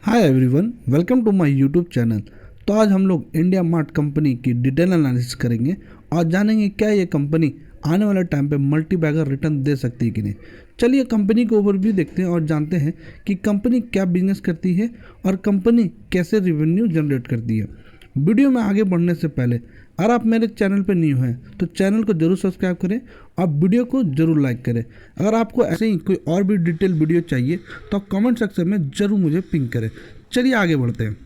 Hi everyone, welcome to my YouTube channel. तो आज हम लोग इंडिया मार्ट कंपनी की डिटेल एनालिसिस करेंगे और जानेंगे क्या ये कंपनी आने वाले टाइम पे मल्टी बैगर रिटर्न दे सकती है कि नहीं। चलिए कंपनी के ओवरव्यू देखते हैं और जानते हैं कि कंपनी क्या बिजनेस करती है और कंपनी कैसे रेवेन्यू जनरेट करती है। वीडियो में आगे बढ़ने से पहले अगर आप मेरे चैनल पर न्यू हैं तो चैनल को जरूर सब्सक्राइब करें और वीडियो को जरूर लाइक करें। अगर आपको ऐसे ही कोई और भी डिटेल वीडियो चाहिए तो आप कमेंट सेक्शन में जरूर मुझे पिंग करें। चलिए आगे बढ़ते हैं।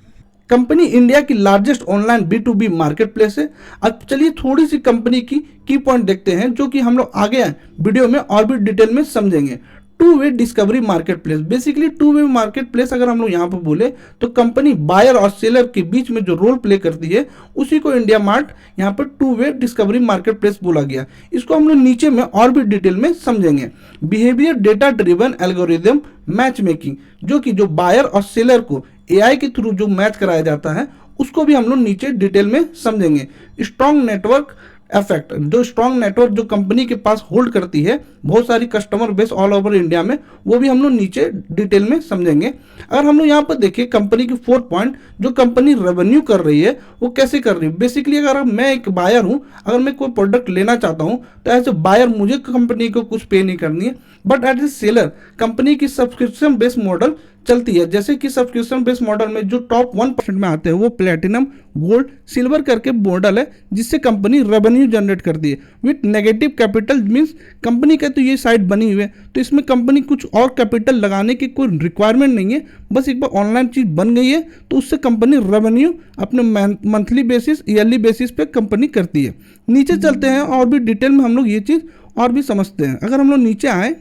कंपनी इंडिया की largest online B2B market place है। अब चलिए थोड़ी सी कंपनी की पॉइंट देखते हैं जो कि हम लोग आगे वीडियो में और भी डिटेल में समझेंगे। Two way discovery market place, basically two way market place अगर हम लोग यहाँ पर बोले तो कंपनी बायर और सेलर के बीच में जो रोल प्ले करती है उसी को इंडिया मार्ट यहाँ पर two way discovery market place बोला गया। इसको हम लोग नीचे में और भी डिटेल में समझेंगे। Behaviour data driven algorithm match making, जो कि जो बायर और सेलर को AI के थ्रू जो मैच कराया जाता है उसको भी हम लोग नीचे डिटेल में समझेंगे। स्ट्रॉन्ग नेटवर्क इफेक्ट, जो स्ट्रॉन्ग नेटवर्क जो कंपनी के पास होल्ड करती है बहुत सारी customer base all over India में, वो भी हम लोग नीचे डिटेल में समझेंगे। अगर हम लोग यहाँ पर देखें कंपनी की 4 पॉइंट, जो कंपनी रेवेन्यू कर रही है वो कैसे कर रही है। बेसिकली अगर मैं एक बायर हूँ, अगर मैं कोई प्रोडक्ट लेना चाहता हूँ तो एज ए बायर मुझे कंपनी को कुछ पे नहीं करनी है, but as a seller company की सब्सक्रिप्शन बेस्ड मॉडल चलती है। जैसे कि सब्सक्रिप्शन बेस्ड मॉडल में जो टॉप 1% में आते हैं वो प्लेटिनम, गोल्ड, सिल्वर करके मॉडल है जिससे कंपनी रेवेन्यू जनरेट करती है with negative capital. Means company का तो ये साइट बनी हुई है तो इसमें कंपनी कुछ और कैपिटल लगाने की कोई रिक्वायरमेंट नहीं है, बस एक बार ऑनलाइन चीज बन गई है तो उससे कंपनी रेवेन्यू अपने मंथली बेसिस, ईयरली बेसिस पे कंपनी करती है। नीचे चलते हैं और भी डिटेल में हम लोग ये चीज़ और भी समझते हैं। अगर हम लोग नीचे आए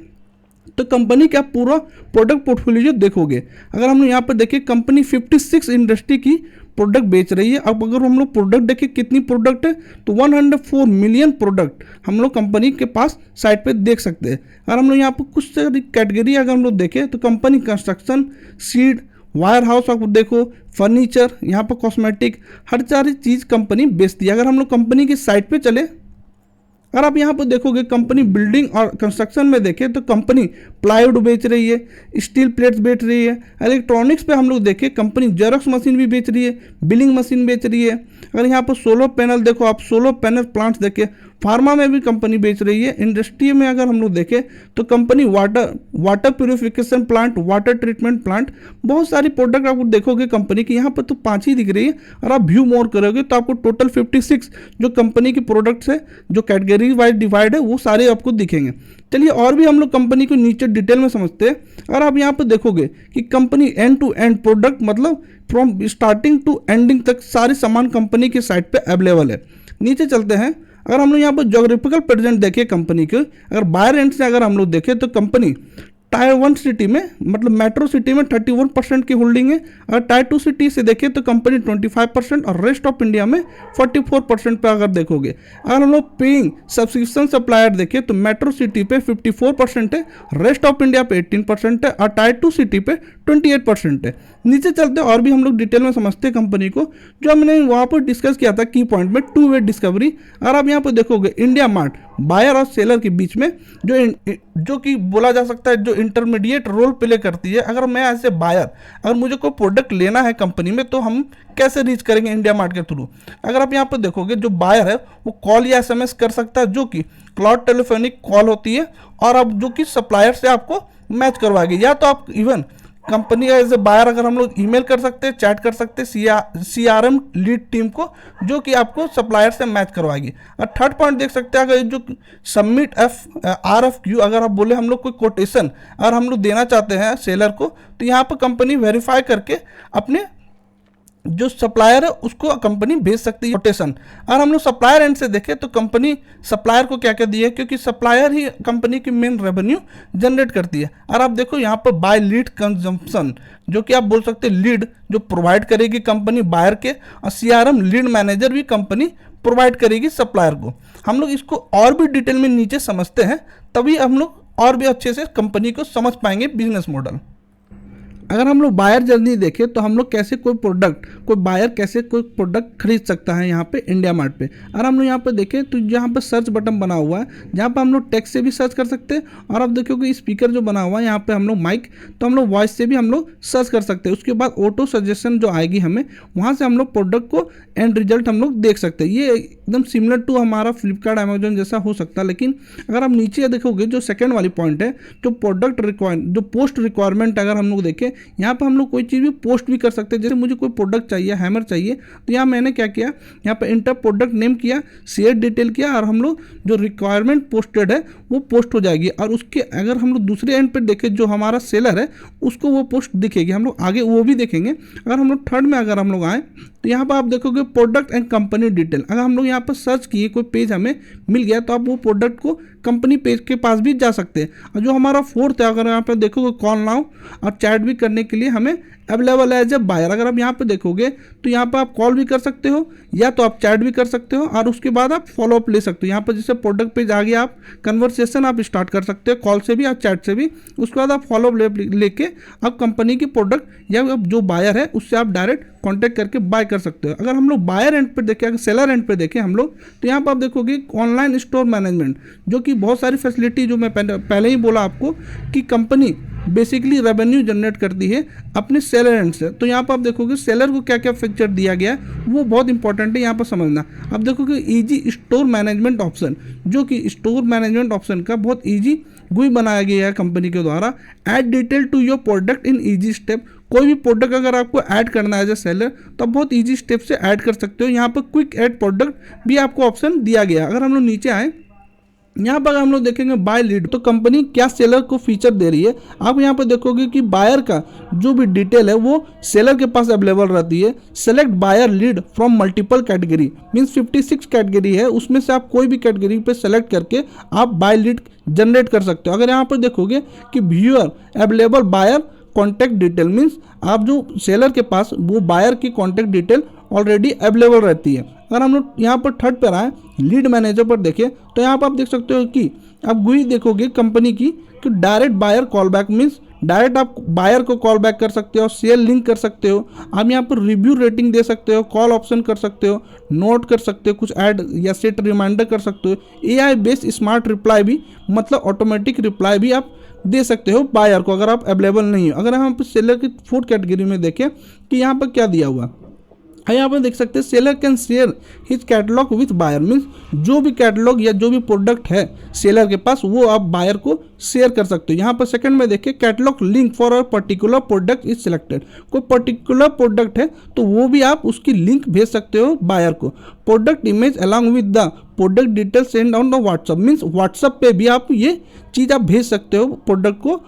तो कंपनी का पूरा प्रोडक्ट पोर्टफोलियो देखोगे। अगर हम लोग यहाँ पर देखें कंपनी 56 इंडस्ट्री की प्रोडक्ट बेच रही है। अब अगर हम लोग प्रोडक्ट देखें कितनी प्रोडक्ट है तो 104 मिलियन प्रोडक्ट हम लोग कंपनी के पास साइट पे देख सकते हैं। अगर हम लोग यहाँ पर कुछ कैटेगरी अगर हम लोग देखें तो company construction, seed, wire house, आप देखो फर्नीचर, यहाँ पर कॉस्मेटिक, हर सारी चीज़ कंपनी बेचती है। अगर हम लोग कंपनी की साइट पे चले, अगर आप यहाँ पर देखोगे कंपनी बिल्डिंग और कंस्ट्रक्शन में देखें तो कंपनी प्लाईवुड बेच रही है, स्टील प्लेट्स बेच रही है। इलेक्ट्रॉनिक्स पे हम लोग देखें कंपनी जेरॉक्स मशीन भी बेच रही है, बिलिंग मशीन बेच रही है। अगर यहाँ पर सोलर पैनल देखो, आप सोलर पैनल प्लांट्स देखें, फार्मा में भी कंपनी बेच रही है। इंडस्ट्री में अगर हम लोग देखें तो company water purification plant, water treatment plant, बहुत सारी प्रोडक्ट आपको देखोगे कंपनी की। यहाँ पर तो 5 ही दिख रही है, और आप व्यू मोर करोगे तो आपको टोटल 56 जो कंपनी की प्रोडक्ट्स है जो कैटेगरी वाइज डिवाइड है वो सारे आपको दिखेंगे। चलिए और भी हम लोग कंपनी को नीचे डिटेल में समझते हैं। अगर आप यहाँ पर देखोगे कि company end to end product, मतलब फ्रॉम स्टार्टिंग टू एंडिंग तक सारे सामान कंपनी के साइट पे अवेलेबल है। नीचे चलते हैं। अगर हम लोग यहाँ पर जोग्राफिकल प्रेजेंट देखें कंपनी के, अगर बायर एंड से अगर हम लोग देखें तो कंपनी टायर 1 सिटी में, मतलब मेट्रो सिटी में 31% की होल्डिंग है। अगर टायर 2 सिटी से देखें तो कंपनी 25% और रेस्ट ऑफ इंडिया में 44% पे अगर देखोगे। अगर हम लोग पेइंग सब्सक्रिप्शन सप्लायर देखें तो मेट्रो सिटी पे 54% है, रेस्ट ऑफ इंडिया पे 18% है और टायर 2 सिटी पे 28% है। नीचे चलते और भी हम लोग डिटेल में समझते हैं कंपनी को, जो हमने वहाँ पर डिस्कस किया था की पॉइंट में टू वे डिस्कवरी। अगर आप यहाँ पर देखोगे इंडिया मार्ट बायर और सेलर के बीच में जो कि बोला जा सकता है जो इंटरमीडिएट रोल प्ले करती है। अगर मैं ऐसे बायर, अगर मुझे कोई प्रोडक्ट लेना है कंपनी में तो हम कैसे रीच करेंगे इंडिया मार्ट के थ्रू। अगर आप यहाँ पर देखोगे जो बायर है वो कॉल या SMS कर सकता है, जो कि क्लाउड टेलीफोनिक कॉल होती है, और अब जो कि सप्लायर से आपको मैच करवाएगी। या तो आप इवन कंपनी का एज ए बायर अगर हम लोग ईमेल कर सकते हैं, चैट कर सकते हैं CRM लीड टीम को, जो कि आपको सप्लायर से मैच करवाएगी। और थर्ड पॉइंट देख सकते हैं, अगर जो सबमिट RFQ, अगर आप बोले हम लोग कोई कोटेशन अगर हम लोग देना चाहते हैं सेलर को, तो यहाँ पर कंपनी वेरीफाई करके अपने जो सप्लायर है उसको कंपनी भेज सकती है कोटेशन। और हम लोग सप्लायर एंड से देखें तो कंपनी सप्लायर को क्या क्या दी है, क्योंकि सप्लायर ही कंपनी की मेन रेवेन्यू जनरेट करती है। और आप देखो यहाँ पर बाय लीड कंजम्पशन, जो कि आप बोल सकते हैं लीड जो प्रोवाइड करेगी कंपनी बायर के, और CRM लीड मैनेजर भी कंपनी प्रोवाइड करेगी सप्लायर को। हम लोग इसको और भी डिटेल में नीचे समझते हैं, तभी हम लोग और भी अच्छे से कंपनी को समझ पाएंगे बिजनेस मॉडल। अगर हम लोग बायर जर्नी देखें तो हम लोग कैसे कोई बायर कैसे कोई प्रोडक्ट खरीद सकता है यहाँ पे इंडिया मार्ट पे। अगर हम लोग यहाँ पे देखें तो यहाँ पे सर्च बटन बना हुआ है, जहाँ पे हम लोग टेक्स्ट से भी सर्च कर सकते हैं, और आप देखोगे स्पीकर जो बना हुआ है यहाँ पे हम लोग माइक, तो हम लोग वॉइस से भी हम लोग सर्च कर सकते हैं। उसके बाद ऑटो सजेशन जो आएगी हमें, वहाँ से हम लोग प्रोडक्ट को एंड रिजल्ट हम लोग देख सकते हैं। ये एकदम सिमिलर टू हमारा फ्लिपकार्ट अमेजोन जैसा हो सकता है, लेकिन अगर आप नीचे देखोगे जो सेकंड वाली पॉइंट है, जो जो पोस्ट रिक्वायरमेंट, अगर हम लोग देखें यहाँ पर हम लोग कोई चीज़ भी पोस्ट भी कर सकते हैं। जैसे मुझे कोई प्रोडक्ट चाहिए, हैमर चाहिए, तो यहाँ मैंने क्या किया, यहाँ पर इंटर प्रोडक्ट नेम किया, शेयर डिटेल किया, और हम लोग जो रिक्वायरमेंट पोस्टेड है वो पोस्ट हो जाएगी। और उसके अगर हम लोग दूसरे एंड पर देखें, जो हमारा सेलर है उसको वो पोस्ट दिखेगी, हम लोग आगे वो भी देखेंगे। अगर हम लोग थर्ड में अगर हम लोग आए तो यहाँ पर आप देखोगे प्रोडक्ट एंड कंपनी डिटेल। अगर हम लोग यहाँ पर सर्च किए, कोई पेज हमें मिल गया, तो आप वो प्रोडक्ट को कंपनी पेज के पास भी जा सकते हैं। और जो हमारा फोर्थ है, अगर यहाँ पर देखोगे कॉल नाउ और चैट भी करने के लिए हमें अवेलेबल है एज ए बायर। अगर आप यहाँ पे देखोगे तो यहाँ पर आप कॉल भी कर सकते हो, या तो आप चैट भी कर सकते हो, और उसके बाद आप फॉलो अप ले सकते हो। यहाँ पर जैसे प्रोडक्ट पेज आ गया, आप कन्वर्सेशन आप स्टार्ट कर सकते हो कॉल से भी और चैट से भी। उसके बाद आप फॉलो अप लेके आप कंपनी की प्रोडक्ट या जो बायर है उससे आप डायरेक्ट कॉन्टैक्ट करके बाय कर सकते हो। अगर हम लोग बायर एंड पर देखें, अगर सेलर एंड पर देखें हम लोग, तो यहाँ पर आप देखोगे ऑनलाइन स्टोर मैनेजमेंट, जो कि बहुत सारी फैसिलिटी, जो मैं पहले ही बोला आपको कि कंपनी बेसिकली रेवेन्यू जनरेट करती है अपने सेलर एंड से। तो यहाँ पर आप देखोगे सेलर को क्या क्या फीचर दिया गया है, वो बहुत इंपॉर्टेंट है यहाँ पर समझना। आप देखोगे इजी स्टोर मैनेजमेंट ऑप्शन, जो कि स्टोर मैनेजमेंट ऑप्शन का बहुत इजी GUI बनाया गया है कंपनी के द्वारा। Add detail to your product in easy step, कोई भी प्रोडक्ट अगर आपको ऐड करना है एज ए सेलर, तो आप बहुत इजी स्टेप से ऐड कर सकते हो। यहाँ पर क्विक ऐड प्रोडक्ट भी आपको ऑप्शन दिया गया। अगर हम लोग नीचे आए, यहाँ पर हम लोग देखेंगे बाय लीड, तो कंपनी क्या सेलर को फीचर दे रही है। आप यहाँ पर देखोगे कि बायर का जो भी डिटेल है वो सेलर के पास अवेलेबल रहती है। Select buyer lead from multiple category, means 56 category है, उसमें से आप कोई भी कैटेगरी पे सेलेक्ट करके आप बाय लीड जनरेट कर सकते हो। अगर यहाँ पर देखोगे कि viewer available buyer contact detail, means आप जो सेलर के पास वो बायर की कॉन्टैक्ट डिटेल ऑलरेडी अवेलेबल रहती है। अगर हम लोग यहाँ पर थर्ड पर आए, लीड मैनेजर पर देखें, तो यहाँ पर आप देख सकते हो कि आप GUI देखोगे कंपनी की कि direct buyer call back, means direct आप बायर को कॉल बैक कर सकते हो, सेल लिंक कर सकते हो, आप यहाँ पर रिव्यू रेटिंग दे सकते हो, कॉल ऑप्शन कर सकते हो, नोट कर सकते हो, कुछ ऐड या सेट रिमाइंडर कर सकते हो। AI बेस्ड स्मार्ट रिप्लाई भी, मतलब ऑटोमेटिक रिप्लाई भी आप दे सकते हो बायर को, अगर आप अवेलेबल नहीं हो। अगर हम सेलर की फोर्थ कैटेगरी में देखें कि यहाँ पर क्या दिया हुआ है, यहाँ पर देख सकते हैं seller can share his catalog with buyer, means जो भी कैटलॉग या जो भी प्रोडक्ट है सेलर के पास वो आप बायर को शेयर कर सकते हो। यहाँ पर सेकंड में देखिए catalogue link for a particular product is selected, कोई पर्टिकुलर प्रोडक्ट है तो वो भी आप उसकी लिंक भेज सकते हो बायर को। Product image along with the product detail send on the WhatsApp, means WhatsApp पे भी आप ये चीज़ आप भेज सकते हो प्रोडक्ट को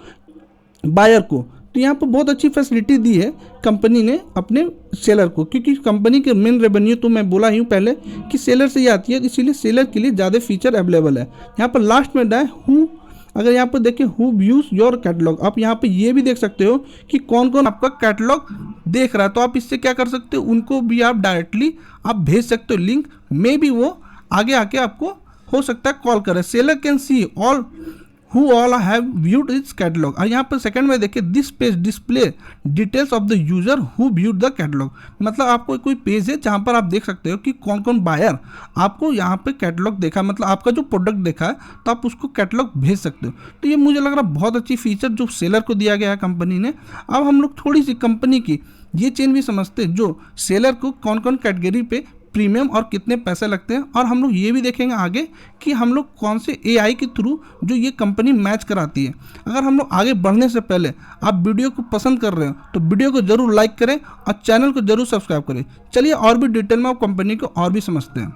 बायर को। तो यहाँ पर बहुत अच्छी फैसिलिटी दी है कंपनी ने अपने सेलर को, क्योंकि कंपनी के मेन रेवेन्यू तो मैं बोला ही हूँ पहले कि सेलर से ही आती है, इसीलिए सेलर के लिए ज़्यादा फीचर अवेलेबल है। यहाँ पर लास्ट में डाय हु, अगर यहाँ पर देखें हु व्यूज योर कैटलॉग, आप यहाँ पे ये भी देख सकते हो कि कौन कौन आपका कैटलॉग देख रहा है। तो आप इससे क्या कर सकते हो, उनको भी आप डायरेक्टली आप भेज सकते हो लिंक, मे बी वो आगे आके आपको हो सकता है कॉल करे। Seller can see all who all have viewed its catalog। और यहाँ पर सेकंड में देखिए this page display details of the user who viewed the catalogue, मतलब आपको कोई पेज है जहाँ पर आप देख सकते हो कि कौन कौन बायर आपको यहाँ पे कैटलॉग देखा, मतलब आपका जो प्रोडक्ट देखा है तो आप उसको कैटलॉग भेज सकते हो। तो ये मुझे लग रहा है बहुत अच्छी फीचर जो सेलर को दिया गया है कंपनी ने। अब हम लोग थोड़ी सी कंपनी की ये चेन भी समझते हैं, जो सेलर को कौन कौन कैटेगरी पे प्रीमियम और कितने पैसे लगते हैं, और हम लोग ये भी देखेंगे आगे कि हम लोग कौन से AI के थ्रू जो ये कंपनी मैच कराती है। अगर हम लोग आगे बढ़ने से पहले आप वीडियो को पसंद कर रहे हो तो वीडियो को जरूर लाइक करें और चैनल को जरूर सब्सक्राइब करें। चलिए और भी डिटेल में आप कंपनी को और भी समझते हैं।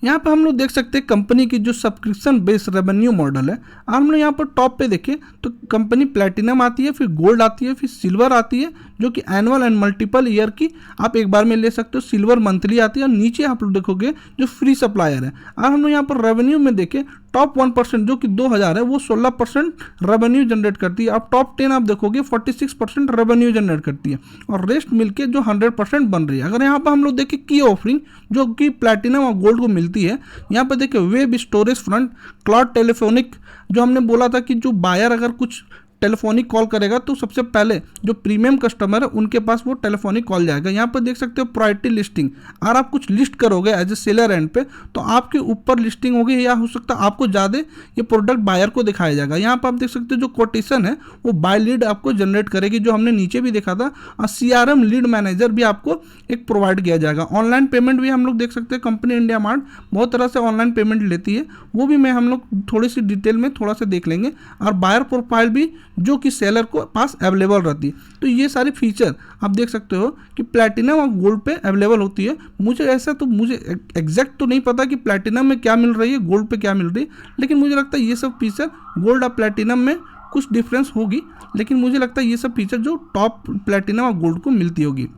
यहाँ पे हम लोग देख सकते हैं कंपनी की जो सब्सक्रिप्शन बेस्ड रेवेन्यू मॉडल है। हम लोग यहाँ पर टॉप पे देखें तो कंपनी प्लैटिनम आती है, फिर गोल्ड आती है, फिर सिल्वर आती है, जो कि एनुअल एंड मल्टीपल ईयर की आप एक बार में ले सकते हो। सिल्वर मंथली आती है, और नीचे आप लोग देखोगे जो फ्री सप्लायर है। और हम लोग यहाँ पर रेवेन्यू में देखें टॉप 1% जो कि 2000 है वो 16% रेवेन्यू जनरेट करती है। आप टॉप 10 आप देखोगे 46% रेवेन्यू जनरेट करती है, और रेस्ट मिलके जो 100% बन रही है। अगर यहाँ पर हम लोग देखें की ऑफरिंग जो कि प्लैटिनम और गोल्ड को मिलती है, यहाँ पर देखिए web storage front, cloud telephonic, जो हमने बोला था कि जो बायर अगर कुछ टेलीफोनिक कॉल करेगा तो सबसे पहले जो प्रीमियम कस्टमर है उनके पास वो टेलीफोनिक कॉल जाएगा। यहाँ पर देख सकते हो प्रायोरिटी लिस्टिंग, अगर आप कुछ लिस्ट करोगे एज ए सेलर एंड पे तो आपके ऊपर लिस्टिंग होगी, या हो सकता है आपको ज़्यादा ये प्रोडक्ट बायर को दिखाया जाएगा। यहाँ पर आप देख सकते हो जो कोटेशन है वो बाय लीड आपको जनरेट करेगी, जो हमने नीचे भी देखा था। और CRM लीड मैनेजर भी आपको एक प्रोवाइड किया जाएगा। ऑनलाइन पेमेंट भी हम लोग देख सकते हैं, कंपनी इंडिया मार्ट बहुत तरह से ऑनलाइन पेमेंट लेती है, वो भी मैं हम लोग थोड़ी सी डिटेल में थोड़ा सा देख लेंगे। और बायर प्रोफाइल भी जो कि सेलर को पास अवेलेबल रहती है। तो ये सारी फीचर आप देख सकते हो कि प्लैटिनम और गोल्ड पे अवेलेबल होती है। मुझे एग्जैक्ट तो नहीं पता कि प्लैटिनम में क्या मिल रही है, गोल्ड पे क्या मिल रही है, लेकिन मुझे लगता है ये सब फीचर गोल्ड और प्लैटिनम में कुछ डिफरेंस होगी, लेकिन मुझे लगता है ये सब फीचर जो टॉप प्लैटिनम और गोल्ड को मिलती होगी।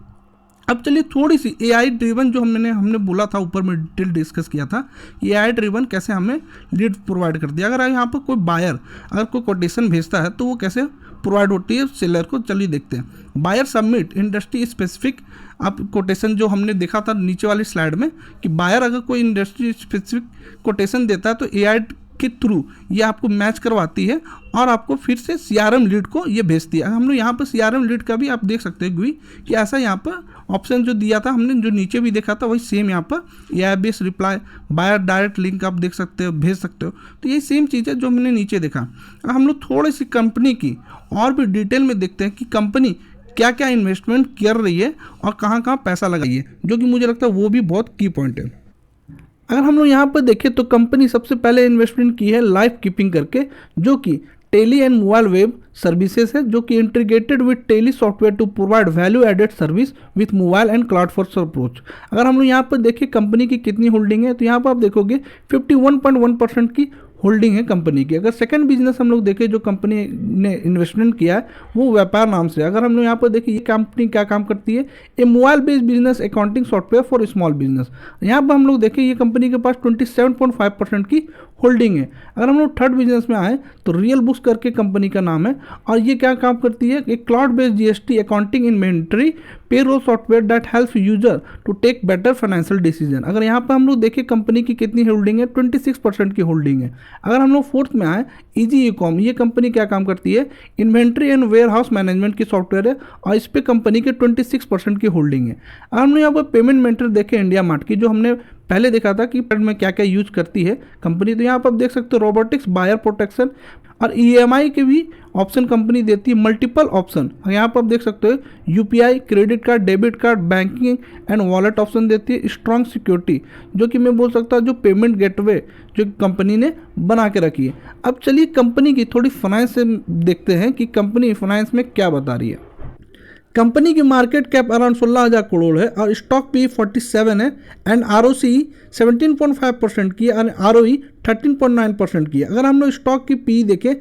अब चलिए थोड़ी सी AI ड्रिवन जो हमने बोला था, ऊपर में डिटेल डिस्कस किया था, AI ड्रिवन कैसे हमें लीड प्रोवाइड करती है। अगर यहाँ पर कोई बायर अगर कोई कोटेशन भेजता है तो वो कैसे प्रोवाइड होती है सेलर को, चलिए देखते हैं। बायर सबमिट इंडस्ट्री स्पेसिफिक आप कोटेशन जो हमने देखा था नीचे वाली स्लाइड में, कि बायर अगर कोई इंडस्ट्री स्पेसिफिक कोटेशन देता है तो AI के थ्रू ये आपको मैच करवाती है और आपको फिर से CRM लीड को ये भेजती है। हम लोग यहाँ पर CRM लीड का भी आप देख सकते हैं कि ऐसा यहाँ पर ऑप्शन जो दिया था हमने, जो नीचे भी देखा था, वही सेम यहाँ पर AI based reply buyer direct link आप देख सकते हो, भेज सकते हो। तो ये सेम चीज़ है जो हमने नीचे देखा। हम लोग थोड़ी सी कंपनी की और भी डिटेल में देखते हैं कि कंपनी क्या क्या इन्वेस्टमेंट कर रही है और कहाँ कहाँ पैसा लगाई है, जो कि मुझे लगता है वो भी बहुत की पॉइंट है। अगर हम लोग यहाँ पर देखें तो कंपनी सबसे पहले इन्वेस्टमेंट की है लाइफ कीपिंग करके, जो कि Tally and mobile web services है, जो कि integrated with Tally software to provide value added service with mobile and cloud first approach. अगर हम लोग यहाँ पर देखें कंपनी की कितनी होल्डिंग है, तो यहाँ पर आप देखोगे 51.1% की होल्डिंग है कंपनी की। अगर सेकंड बिजनेस हम लोग देखें जो कंपनी ने इन्वेस्टमेंट किया है वो व्यापार नाम से। अगर हम लोग यहाँ पर देखें ये कंपनी क्या काम करती है, a mobile based business accounting software for small business. यहाँ पर हम लोग देखें ये कंपनी के पास 27.5% की होल्डिंग है। अगर हम लोग थर्ड बिजनेस में आए तो रियल बुक्स करके कंपनी का नाम है, और ये क्या काम करती है, एक cloud based GST accounting inventory payroll software that helps user to take better financial decision. अगर यहाँ पर हम लोग देखें कंपनी की कितनी होल्डिंग है, 26% की होल्डिंग है। अगर हम लोग फोर्थ में आए इजी ईकॉम, ये कंपनी क्या काम करती है, inventory and warehouse management की सॉफ्टवेयर है, और इस पर कंपनी के 26% की होल्डिंग है। अगर हमने यहाँ पर पेमेंट मेथड देखे इंडिया मार्ट की, जो हमने पहले देखा था कि में क्या क्या यूज करती है कंपनी, तो यहाँ पर आप देख सकते हो रोबोटिक्स, बायर प्रोटेक्शन और EMI के भी ऑप्शन कंपनी देती है, मल्टीपल ऑप्शन। यहाँ पर आप देख सकते हो UPI, credit card, debit card, banking and wallet option देती है, स्ट्रॉन्ग सिक्योरिटी, जो कि मैं बोल सकता हूँ जो पेमेंट गेटवे जो कंपनी ने बना के रखी है। अब चलिए कंपनी की थोड़ी फाइनेंस से देखते हैं कि कंपनी फाइनेंस में क्या बता रही है। कंपनी की मार्केट कैप अराउंड 16,000 करोड़ है और स्टॉक पी 47 है एंड ROCE 17.5% की और ROE 13.9% की है। अगर हम लोग स्टॉक की पी देखें,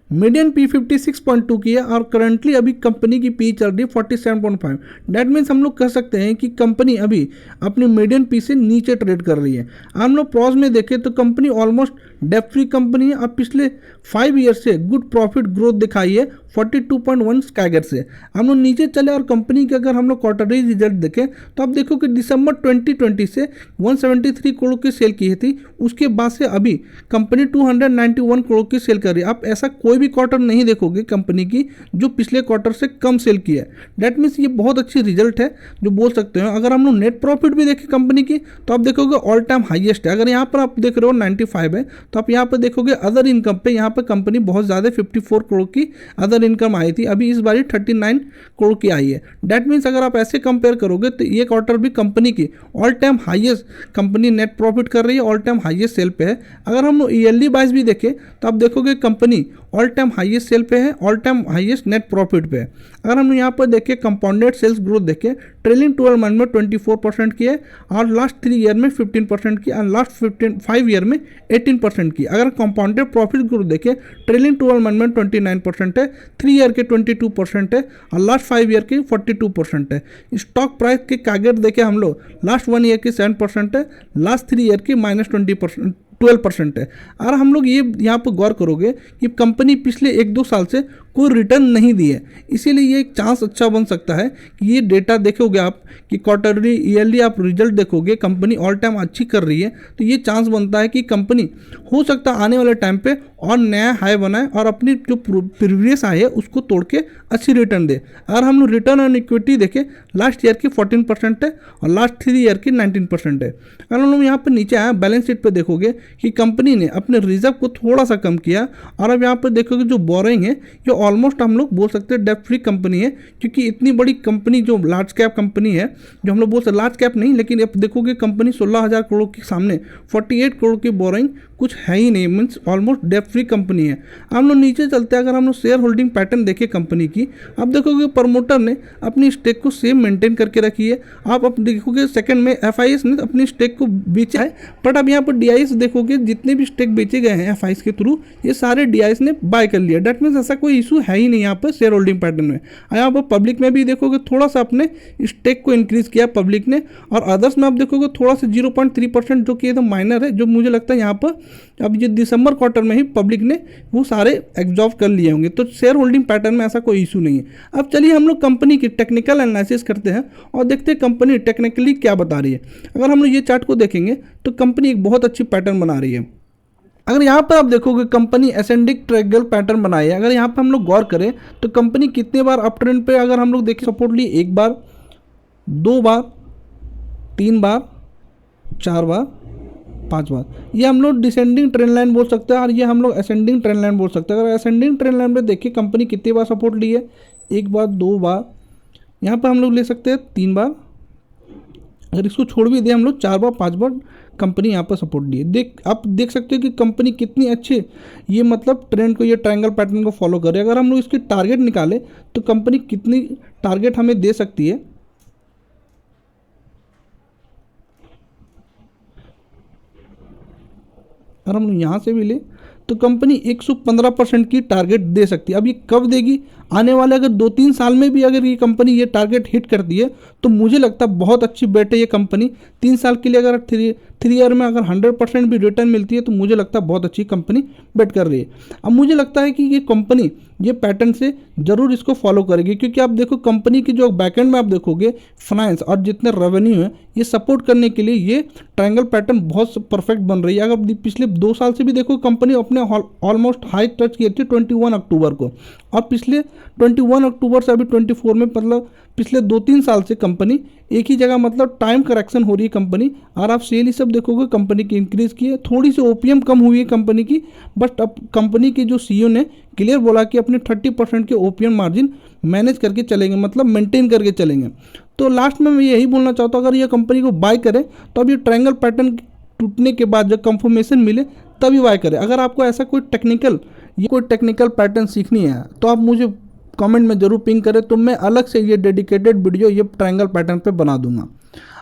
मीडियन पी 56.2 की है और करंटली अभी कंपनी की पी चल रही है 47.5। दैट मीन्स हम लोग कह सकते हैं कि कंपनी अभी अपनी मीडियन पी से नीचे ट्रेड कर रही है। हम लोग प्रॉस में देखें तो कंपनी ऑलमोस्ट डेप्ट फ्री कंपनी है और पिछले 5 ईयर से गुड प्रॉफिट ग्रोथ दिखाई है 42.1 कैगर से। हम लोग नीचे चले और कंपनी के अगर हम लोग क्वार्टरली रिजल्ट देखें तो आप देखो कि दिसंबर 2020 से 173 करोड़ की सेल की थी, उसके बाद से अभी कंपनी 291 करोड़ की सेल कर रही है। आप ऐसा कोई भी क्वार्टर नहीं देखोगे कंपनी की जो पिछले क्वार्टर से कम सेल की है। दैट मीन्स ये बहुत अच्छी रिजल्ट है जो बोल सकते हैं। अगर हम लोग नेट प्रॉफिट भी देखें कंपनी की तो आप देखोगे ऑल टाइम हाईएस्ट है। अगर यहाँ पर आप देख रहे हो 95 है तो आप यहाँ पर देखोगे अदर इनकम पे यहाँ पर कंपनी बहुत ज़्यादा 54 करोड़ की अदर इनकम आई थी, अभी इस बारी 39 करोड़ की आई है। दैट मीन्स अगर आप ऐसे कंपेयर करोगे तो ये क्वार्टर भी कंपनी की all time highest company net profit कर रही है, ऑल टाइम हाईएस्ट सेल पे है। अगर हम ईयरली वाइज भी देखें तो आप देखोगे company all time highest sale पे है, all time highest net profit पे है। अगर हम यहाँ पर देखें कंपाउंडेड सेल्स ग्रोथ देखें, ट्रेलिंग 12 मंथ में 24% की है और लास्ट 3 ईयर में 15% की और लास्ट 5 ईयर में 18% की। अगर कंपाउंडेड प्रॉफिट ग्रोथ देखें, ट्रेलिंग 12 मंथ में 29% है, 3 ईयर के 22% है और लास्ट 5 ईयर की 42% है। स्टॉक प्राइस के कागज देखें हम लोग, लास्ट 1 ईयर की 7% है, लास्ट 3 ईयर की -12% है। अगर हम लोग ये यहाँ पर गौर करोगे कि कंपनी पिछले 1-2 साल से कोई रिटर्न नहीं दी है। इसीलिए ये एक चांस अच्छा बन सकता है कि ये डेटा देखोगे आप कि क्वार्टरली ईयरली आप रिजल्ट देखोगे कंपनी ऑल टाइम अच्छी कर रही है, तो ये चांस बनता है कि कंपनी हो सकता है आने वाले टाइम पे और नया हाई बनाए और अपनी जो प्रीवियस हाई है उसको तोड़ के अच्छी रिटर्न दे। अगर हम लोग रिटर्न ऑन इक्विटी देखें लास्ट ईयर की 14% है और लास्ट 3 ईयर की 19% है। अगर हम लोग यहाँ पर नीचे आए बैलेंस शीट पे देखोगे कि कंपनी ने अपने रिजर्व को थोड़ा सा कम किया और अब यहाँ पर देखोगे जो बोरिंग है ये ऑलमोस्ट हम लोग बोल सकते हैं डेट फ्री कंपनी है, क्योंकि इतनी बड़ी कंपनी जो लार्ज कैप कंपनी है, जो हम लोग बोल सकते लार्ज कैप नहीं लेकिन अब देखोगे कंपनी 16,000 करोड़ के सामने 48 करोड़ की बोरिंग कुछ है ही नहीं, means almost debt free company है। हम लोग नीचे चलते हैं, अगर हम लोग शेयर होल्डिंग पैटर्न देखें कंपनी की, अब देखोगे प्रमोटर ने अपनी स्टेक को सेम मेंटेन करके रखी है। आप अब देखोगे सेकंड में एफआईएस ने अपनी स्टेक को बेचा है, बट अब यहाँ पर डीआईएस देखोगे जितने भी स्टेक बेचे गए हैं एफआईएस के थ्रू ये सारे डीआईएस ने बाय कर लिया। डेट मीन्स ऐसा कोई इशू है ही नहीं यहाँ पर शेयर होल्डिंग पैटर्न में। यहाँ पर पब्लिक में भी देखोगे थोड़ा सा अपने स्टेक को इंक्रीज किया पब्लिक ने, और अदर्स में आप देखोगे थोड़ा सा 0.3% जो कि एकदम माइनर है, जो मुझे लगता है यहाँ पर अब ये दिसंबर क्वार्टर में ही पब्लिक ने वो सारे एब्जॉर्व कर लिए होंगे, तो शेयर होल्डिंग पैटर्न में ऐसा कोई इशू नहीं है। अब चलिए हम लोग कंपनी की टेक्निकल एनालिसिस करते हैं और देखते हैं कंपनी टेक्निकली क्या बता रही है। अगर हम लोग ये चार्ट को देखेंगे तो कंपनी एक बहुत अच्छी पैटर्न बना रही है। अगर यहाँ पर आप देखोगे कंपनी एसेंडिंग ट्रायंगल पैटर्न बनाई है, अगर यहाँ पर हम लोग गौर करें तो कंपनी कितने बार अप ट्रेंड पे अगर हम लोग देखें सपोर्ट ली, 1 बार 2 बार 3 बार 4 बार 5 बार, ये हम लोग डिसेंडिंग ट्रेंड लाइन बोल सकते हैं और ये हम लोग असेंडिंग ट्रेंड लाइन बोल सकते हैं। अगर असेंडिंग ट्रेंड लाइन पे देखिए कंपनी कितनी बार सपोर्ट ली है, 1 बार 2 बार, यहाँ पर हम लोग ले सकते हैं 3 बार, अगर इसको छोड़ भी दें हम लोग 4 बार 5 बार कंपनी यहाँ पर सपोर्ट दी है। आप देख सकते हो कि कंपनी कितनी अच्छे ये मतलब ट्रेंड को, ये ट्रायंगल पैटर्न को फॉलो करे। अगर हम लोग इसकी टारगेट निकाले तो कंपनी कितनी टारगेट हमें दे सकती है, अगर हम यहाँ से भी ले तो कंपनी 115% की टारगेट दे सकती है। अब ये कब देगी, आने वाले अगर 2-3 साल में भी अगर ये कंपनी ये टारगेट हिट करती है तो मुझे लगता है बहुत अच्छी बेट है ये कंपनी। 3 साल के लिए अगर 3 ईयर में अगर 100% भी रिटर्न मिलती है तो मुझे लगता है बहुत अच्छी कंपनी बेट कर रही है। अब मुझे लगता है कि ये कंपनी ये पैटर्न से ज़रूर इसको फॉलो करेगी, क्योंकि आप देखो कंपनी की जो बैकएंड में आप देखोगे फाइनेंस और जितने रेवेन्यू है ये सपोर्ट करने के लिए ये ट्रायंगल पैटर्न बहुत परफेक्ट बन रही है। अगर पिछले 2 साल से भी देखो कंपनी अपने ऑलमोस्ट हाई टच की थी 21 अक्टूबर को, और पिछले 21 अक्टूबर से अभी 24 में मतलब पिछले 2-3 साल से कंपनी एक ही जगह मतलब टाइम करेक्शन हो रही है कंपनी। और आप सेल ही सब देखोगे कंपनी की इंक्रीज़ की है, थोड़ी सी ओपीएम कम हुई है कंपनी की, बट अब कंपनी के जो सीईओ ने क्लियर बोला कि अपने 30% के ओपीएम मार्जिन मैनेज करके चलेंगे, मतलब मेंटेन करके चलेंगे। तो लास्ट में मैं यही बोलना चाहता हूँ, अगर ये कंपनी को बाय करें तो अब ये ट्रायंगल पैटर्न टूटने के बाद जब कंफर्मेशन मिले तभी बाय करें। अगर आपको ऐसा कोई टेक्निकल पैटर्न सीखनी है तो आप मुझे कमेंट में जरूर पिंग करें, तो मैं अलग से ये डेडिकेटेड वीडियो ये ट्रायंगल पैटर्न पे बना दूंगा।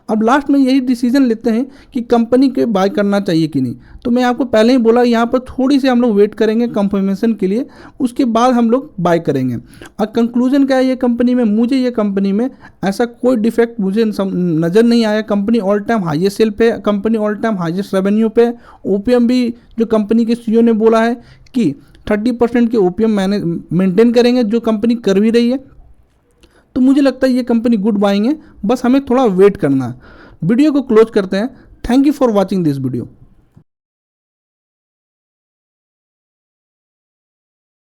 अब लास्ट में यही डिसीजन लेते हैं कि कंपनी के बाय करना चाहिए कि नहीं। तो मैं आपको पहले ही बोला यहाँ पर थोड़ी सी हम लोग वेट करेंगे कंफर्मेशन के लिए, उसके बाद हम लोग बाय करेंगे। और कंक्लूजन क्या है ये कंपनी में, मुझे ये कंपनी में ऐसा कोई डिफेक्ट मुझे नज़र नहीं आया। Company all time highest sale पे, company all time highest revenue पे, ओपीएम भी जो कंपनी के सीईओ ने बोला है कि 30% के ओपीएम मेंटेन करेंगे, जो कंपनी कर भी रही है। तो मुझे लगता है ये कंपनी गुड बाइंग है, बस हमें थोड़ा वेट करना है। वीडियो को क्लोज करते हैं। Thank you for watching this video.